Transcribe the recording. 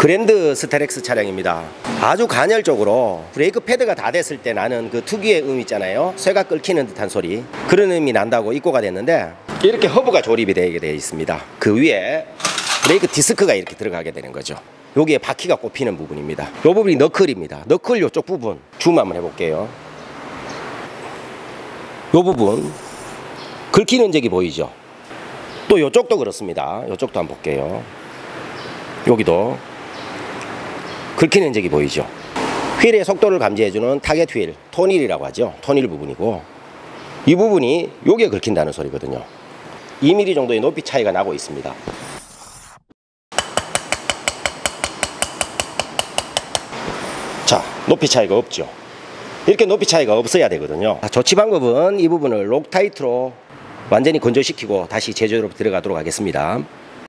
그랜드 스타렉스 차량입니다. 아주 간헐적으로 브레이크 패드가 다 됐을 때 나는 그 특유의 음 있잖아요. 쇠가 끓기는 듯한 소리, 그런 음이 난다고 입고가 됐는데, 이렇게 허브가 조립이 되게 되어 있습니다. 그 위에 브레이크 디스크가 이렇게 들어가게 되는 거죠. 여기에 바퀴가 꼽히는 부분입니다. 이 부분이 너클입니다. 너클 이쪽 부분 줌 한번 해볼게요. 이 부분 긁히는 흔적이 보이죠. 또 이쪽도 그렇습니다. 이쪽도 한번 볼게요. 여기도 긁히는 흔적이 보이죠. 휠의 속도를 감지해주는 타겟 휠, 톤휠이라고 하죠. 톤휠 부분이고, 이 부분이 여기에 긁힌다는 소리거든요. 2mm 정도의 높이 차이가 나고 있습니다. 자, 높이 차이가 없죠. 이렇게 높이 차이가 없어야 되거든요. 조치 방법은 이 부분을 록타이트로 완전히 건조시키고 다시 제조로 들어가도록 하겠습니다.